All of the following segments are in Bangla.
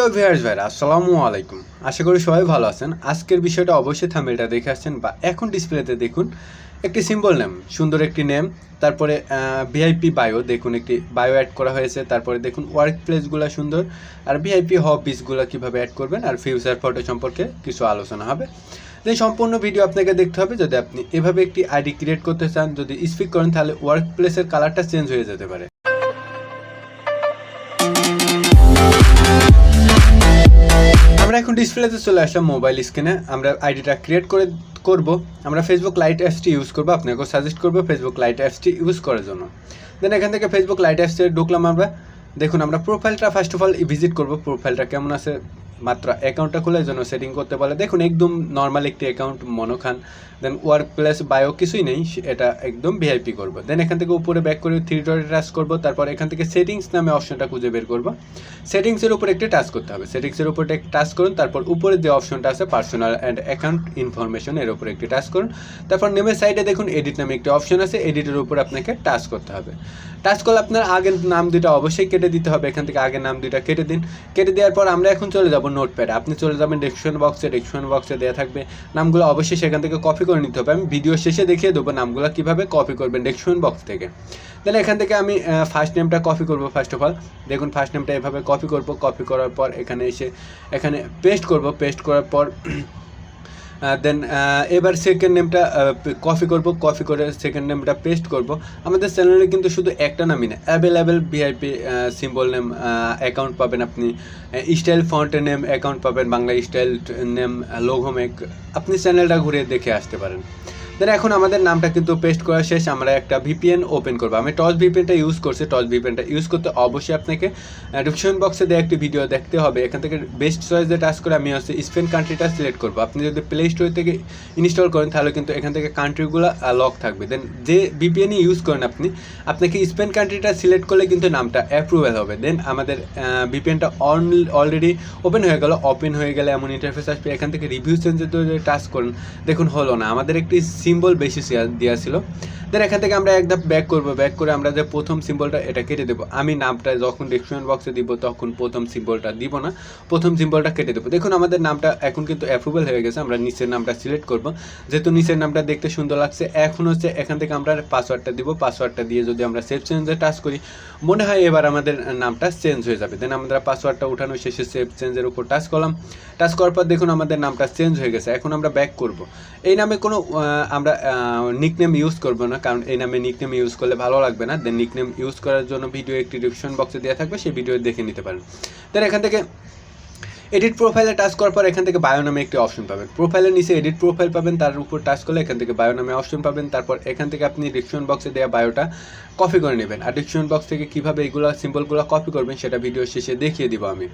প্রিয় ভিউয়ার্স ভাইরা আসসালামু আলাইকুম। আশা করি সবাই ভালো আছেন। আজকের বিষয়টা অবশ্যই থাম্বনেলটা দেখে আসছেন বা এখন ডিসপ্লেতে দেখুন একটি সিম্বল নেম, সুন্দর একটি নেম, তারপরে ভিআইপি বায়ো, দেখুন একটি বায়ো অ্যাড করা হয়েছে। তারপরে দেখুন ওয়ার্ক প্লেসগুলো সুন্দর, আর ভিআইপি হবিসগুলো কীভাবে অ্যাড করবেন আর ফিউচার ফটো সম্পর্কে কিছু আলোচনা হবে। দেন সম্পূর্ণ ভিডিও আপনাকে দেখতে হবে। যদি আপনি এভাবে একটি আইডি ক্রিয়েট করতে চান, যদি স্পিক করেন, তাহলে ওয়ার্ক প্লেসের কালারটা চেঞ্জ হয়ে যেতে পারে। আমরা এখন ডিসপ্লেতে চলে আসলাম মোবাইল স্ক্রিনে। আমরা আইডিটা ক্রিয়েট করব। আমরা ফেসবুক লাইট অ্যাপসটি ইউজ করবো। আপনাকেও সাজেস্ট করবো ফেসবুক লাইট অ্যাপসটি ইউজ করার জন্য। দেন এখান থেকে ফেসবুক লাইট অ্যাপসে ঢুকলাম আমরা। দেখুন আমরা প্রোফাইলটা ফার্স্ট অফ অল ভিজিট করব। প্রোফাইলটা কেমন আছে, মাত্র অ্যাকাউন্টটা খুলে জন্য সেটিং করতে বলে। দেখুন একদম নর্মাল একটি অ্যাকাউন্ট, মনোখান। দেন ওয়ার্ক প্লেস বায়ো কিছুই নেই, এটা একদম ভিআইপি করবো। দেন এখান থেকে উপরে ব্যাক করে থ্রি ডটে টাচ করবো। তারপর এখান থেকে সেটিংস নামে অপশনটা খুঁজে বের করবো। সেটিংসের উপর একটি টাচ করতে হবে। সেটিংসের উপর একটি টাচ করুন। তারপর উপরে যে অপশনটা আছে পার্সোনাল অ্যান্ড অ্যাকাউন্ট ইনফরমেশন, এর উপর একটি টাচ করুন। তারপর নেমের সাইডে দেখুন এডিট নামে একটি অপশন আছে। এডিটের উপর আপনাকে টাচ করতে হবে। টাচ করলে আপনার আগের নাম দুটো অবশ্যই কেটে দিতে হবে। এখান থেকে আগের নাম দুইটা কেটে দিন। কেটে দেওয়ার পর আমরা এখন চলে যাব নোটপ্যাডে। আপনি চলে যাবেন ডেসক্রিপশন বক্সে। ডেসক্রিপশন বক্সে দেওয়া থাকবে নামগুলো, অবশ্যই সেখান থেকে কপি করে নিতে হবে। আমি ভিডিও শেষে দেখিয়ে দেবো নামগুলো কীভাবে কপি করবেন ডেসক্রিপশন বক্স থেকে। তাহলে এখান থেকে আমি ফার্স্ট নেমটা কপি করব। ফার্স্ট অফ অল দেখুন ফার্স্ট নেমটা এভাবে কপি করব। কপি করার পর এখানে এসে এখানে পেস্ট করব। পেস্ট করার পর দেন এবার সেকেন্ড নেমটা কপি করব। কপি করে সেকেন্ড নেমটা পেস্ট করব। আমাদের চ্যানেলে কিন্তু শুধু একটা নামই না, available VIP symbol name account পাবেন আপনি, স্টাইল ফন্ট নেম অ্যাকাউন্ট পাবেন, Bangla style name, logo make. আপনি চ্যানেলটা ঘুরে দেখে আসতে পারেন। দেন এখন আমাদের নামটা কিন্তু পেস্ট করা শেষ। আমরা একটা ভিপিএন ওপেন করবো। আমি টস ভিপিএনটা ইউজ করছি। টস ভিপিএনটা ইউজ করতে অবশ্যই আপনাকে ডিসক্রিপশন বক্সে দেওয়া একটি ভিডিও দেখতে হবে। এখান থেকে বেস্ট চয়েসে টাচ করে আমি হচ্ছে স্পেন কান্ট্রিটা সিলেক্ট করবো। আপনি যদি প্লে স্টোর থেকে ইনস্টল করেন তাহলে কিন্তু এখান থেকে কান্ট্রিগুলো লক থাকবে। দেন যে ভিপিএনই ইউজ করেন আপনাকে স্পেন কান্ট্রিটা সিলেক্ট করলে কিন্তু নামটা অ্যাপ্রুভেল হবে। দেন আমাদের ভিপিএনটা অলরেডি ওপেন হয়ে গেল। ওপেন হয়ে গেলে এমন ইন্টারফেস আসবে। এখান থেকে রিভিউ চেঞ্জে যদি টাচ করেন, দেখুন হলো না, আমাদের একটি সিম্বল বেশি দেওয়া ছিল। দেন এখান থেকে আমরা একদম ব্যাক করবো। ব্যাক করে আমরা যে প্রথম সিম্বলটা এটা কেটে দেবো। আমি নামটা যখন ডিসক্রিপশন বক্সে দিব তখন প্রথম সিম্বলটা দিব না, প্রথম সিম্বলটা কেটে দেবো। দেখুন আমাদের নামটা এখন কিন্তু অ্যাপ্রুভেল হয়ে গেছে। আমরা নিচের নামটা সিলেক্ট করব। যেহেতু নিচের নামটা দেখতে সুন্দর লাগছে, এখন হচ্ছে এখান থেকে আমরা পাসওয়ার্ডটা দিব। পাসওয়ার্ডটা দিয়ে যদি আমরা সেভ চেঞ্জে টাচ করি, মনে হয় এবার আমাদের নামটা চেঞ্জ হয়ে যাবে। দেন আমরা পাসওয়ার্ডটা উঠানো শেষে সেভ চেঞ্জের উপর টাচ করলাম। টাচ করার পর দেখুন আমাদের নামটা চেঞ্জ হয়ে গেছে। এখন আমরা ব্যাক করব। এই নামে কোনো আমরা নিকনেম ইউজ করবো না, কারণ এই নামে নিকনেম ইউজ করলে ভালো লাগবে না। দেন নিকনেম ইউজ করার জন্য ভিডিও একটি ডিসক্রিপশন বক্সে দেওয়া থাকবে, সেই ভিডিও দেখে নিতে পারেন। দেন এখান থেকে এডিট প্রোফাইলে টাচ করার পর এখান থেকে বায়ো নামে একটি অপশন পাবেন। প্রোফাইলের নিচে এডিট প্রোফাইল পাবেন, তার উপর টাচ করলে এখান থেকে বায়ো নামে অপশন পাবেন। তারপর এখান থেকে আপনি ডিসক্রিপশন বক্সে দেওয়া বায়োটা কপি করে নেবেন। আর ডিসক্রিপশন বক্স থেকে কীভাবে এইগুলো সিম্বলগুলো কপি করবেন সেটা ভিডিও শেষে দেখিয়ে দিব আমি।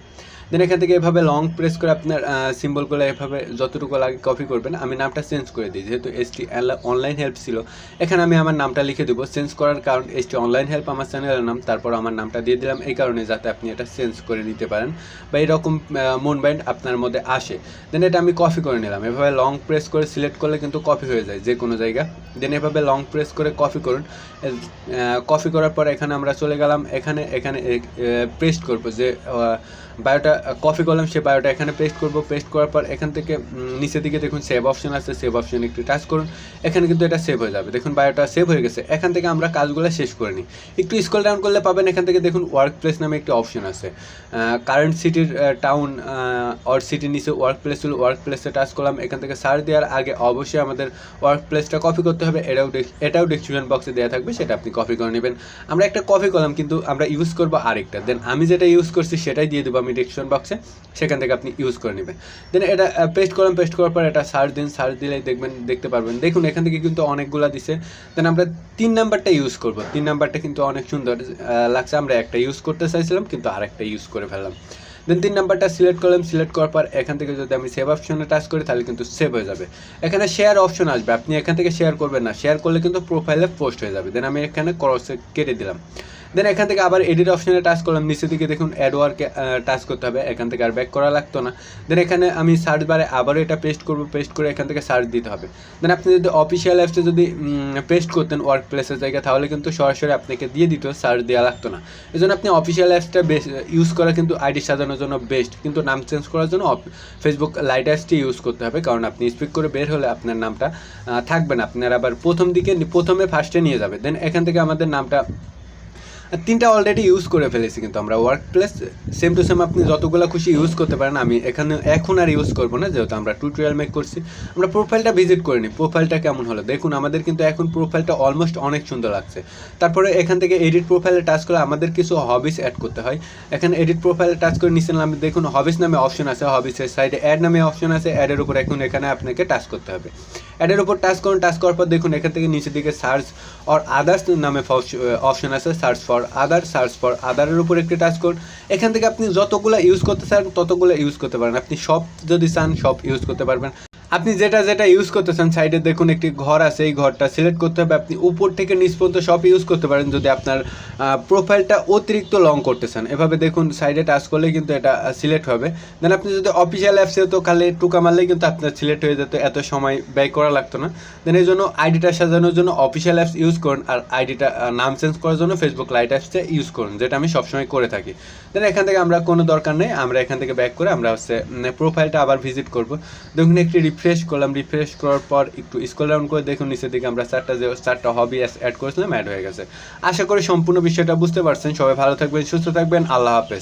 দেন এখান থেকে এভাবে লং প্রেস করে আপনার সিম্বলগুলো এভাবে যতটুকু লাগে কপি করবেন। আমি নামটা চেঞ্জ করে দিই, যেহেতু এসটি অনলাইন হেল্প ছিল, এখানে আমি আমার নামটা লিখে দেবো। চেঞ্জ করার কারণ এসটি অনলাইন হেল্প আমার চ্যানেলের নাম, তারপর আমার নামটা দিয়ে দিলাম এই কারণে যাতে আপনি এটা চেঞ্জ করে নিতে পারেন বা এরকম মন মাইন্ড আপনার মধ্যে আসে। দেন এটা আমি কপি করে নিলাম। এভাবে লং প্রেস করে সিলেক্ট করলে কিন্তু কপি হয়ে যায় যে কোনো জায়গা। দেন এভাবে লং প্রেস করে কপি করুন। কপি করার পর এখানে আমরা চলে গেলাম। এখানে পেস্ট করবো যে বায়োটা কপি করলাম, সে বায়োটা এখানে পেস্ট করব। পেস্ট করার পর এখান থেকে নিচের দিকে দেখুন সেভ অপশন আছে, সেভ অপশন একটু টাচ করুন। এখানে কিন্তু এটা সেভ হয়ে যাবে। দেখুন বায়োটা সেভ হয়ে গেছে। এখান থেকে আমরা কাজগুলো শেষ করে নিই। একটু স্ক্রল ডাউন করলে পাবেন এখান থেকে দেখুন ওয়ার্ক প্লেস নামে একটি অপশন আছে। কারেন্ট সিটির টাউন অর সিটির নিচে ওয়ার্ক প্লেস ছিল, ওয়ার্ক প্লেসে টাচ করলাম। এখান থেকে সার্চ দেওয়ার আগে অবশ্যই আমাদের ওয়ার্ক প্লেসটা কপি করতে হবে। এটাও ডিসক্রিপশন বক্সে দেওয়া থাকবে, সেটা আপনি কপি করে নেবেন। আমরা একটা কপি করলাম কিন্তু আমরা ইউজ করবো আরেকটা। দেন আমি যেটা ইউজ করছি সেটাই দিয়ে দেবো আমি ডিসক্রিপশন বক্সে, সেখান থেকে আপনি ইউজ করে নেবেন। দেন এটা পেস্ট করলাম। পেস্ট করার পর এটা সার্চ দিন। সার্চ দিলেই দেখতে পারবেন। দেখুন এখান থেকে কিন্তু অনেকগুলো দিছে। দেন আমরা 3 নাম্বারটা ইউজ করব। 3 নাম্বারটা কিন্তু অনেক সুন্দর লাগছে। আমরা একটা ইউজ করতে চাইছিলাম কিন্তু আরেকটা ইউজ করে ফেললাম। দেন 3 নাম্বারটা সিলেক্ট করলাম। সিলেক্ট করার পর এখান থেকে যদি আমি সেভ অপশনে টাচ করি তাহলে কিন্তু সেভ হয়ে যাবে। এখানে শেয়ার অপশন আসবে, আপনি এখান থেকে শেয়ার করবেন না, শেয়ার করলে কিন্তু প্রোফাইলে পোস্ট হয়ে যাবে। দেন আমি এখানে ক্রসে কেটে দিলাম। দেন এখান থেকে আবার এডিট অপশনে টাচ করলাম, নিচের দিকে দেখুন অ্যাড ওয়ার্কে টাচ করতে হবে, এখান থেকে আর ব্যাক করা লাগতো না। দেন এখানে আমি সার্চ বারে আবারও এটা পেস্ট করব, পেস্ট করে এখান থেকে সার্চ দিতে হবে। দেন আপনি যদি অফিসিয়াল অ্যাপসে যদি পেস্ট করতেন ওয়ার্ক প্লেসের জায়গায়, তাহলে কিন্তু সরাসরি আপনাকে দিয়ে দিত, সার্চ দেওয়া লাগতো না। এই জন্য আপনি অফিসিয়াল অ্যাপসটা ইউজ করা কিন্তু আইডি সাজানোর জন্য বেস্ট, কিন্তু নাম চেঞ্জ করার জন্য ফেসবুক লাইট অ্যাপসটি ইউজ করতে হবে, কারণ আপনি স্পিক করে বের হলে আপনার নামটা থাকবে না, আপনার আবার প্রথমে ফার্স্টে নিয়ে যাবে। দেন এখান থেকে আমাদের নামটা 3টা অলরেডি ইউজ করে ফেলেছি, কিন্তু আমরা work place same to same আপনি যতগুলো খুশি ইউজ করতে পারেন। আমি এখন আর ইউজ করবো না, যেহেতু আমরা টিউটোরিয়াল মেক করছি। আমরা প্রোফাইলটা ভিজিট করে নিই, প্রোফাইলটা কেমন হলো দেখুন। আমাদের কিন্তু এখন প্রোফাইলটা অলমোস্ট অনেক সুন্দর লাগছে। তারপরে এখান থেকে এডিট প্রোফাইলে টাচ করে আমাদের কিছু হবিস অ্যাড করতে হয়। এখানে এডিট প্রোফাইলে টাচ করে নিচে নামে দেখুন হবিস নামে অপশন আছে, হবিসের সাইডে অ্যাড নামে অপশন আছে, অ্যাডের উপর এখন এখানে আপনাকে টাচ করতে হবে। অ্যাডের উপর টাচ করুন, টাচ করার পর দেখুন এখান থেকে নিচের দিকে সার্চ অর আদার্স নামে অপশন আছে, সার্চ ফর আদারের উপর একটি টাচ করুন। এখান থেকে আপনি যতগুলো ইউজ করতে চান ততগুলো ইউজ করতে পারেন, আপনি সব যদি চান সব ইউজ করতে পারবেন। আপনি যেটা ইউজ করতে চান সাইডে দেখুন একটি ঘর আছে, এই ঘরটা সিলেক্ট করতে হবে। আপনি উপর থেকে নিচ পর্যন্ত সব ইউজ করতে পারেন যদি আপনার প্রোফাইলটা অতিরিক্ত লং করতে চান। এভাবে দেখুন সাইডে টাচ করলে কিন্তু এটা সিলেক্ট হবে। দেন আপনি যদি অফিসিয়াল অ্যাপসে তো খালি টুকা মারলেই কিন্তু আপনার সিলেক্ট হয়ে যেত, এত সময় ব্যয় করা লাগতো না। দেন এই জন্য আইডিটা সাজানোর জন্য অফিসিয়াল অ্যাপস ইউজ করুন, আর আইডিটা নাম চেঞ্জ করার জন্য ফেসবুক লাইট অ্যাপসটা ইউজ করুন, যেটা আমি সবসময় করে থাকি। দেন এখান থেকে আমরা কোনো দরকার নেই, আমরা এখান থেকে ব্যাক করে আমরা প্রোফাইলটা আবার ভিজিট করব। দেখুন একটি রিফ্রেশ করলাম, রিফ্রেশ করার পর একটু স্ক্রল ডাউন করে দেখুন নিচের দিকে আমরা চারটা হবি অ্যাড করেছিলাম, অ্যাড হয়ে গেছে। আশা করি সম্পূর্ণ বিষয়টা বুঝতে পারছেন। সবাই ভালো থাকবেন, সুস্থ থাকবেন, আল্লাহ হাফেজ।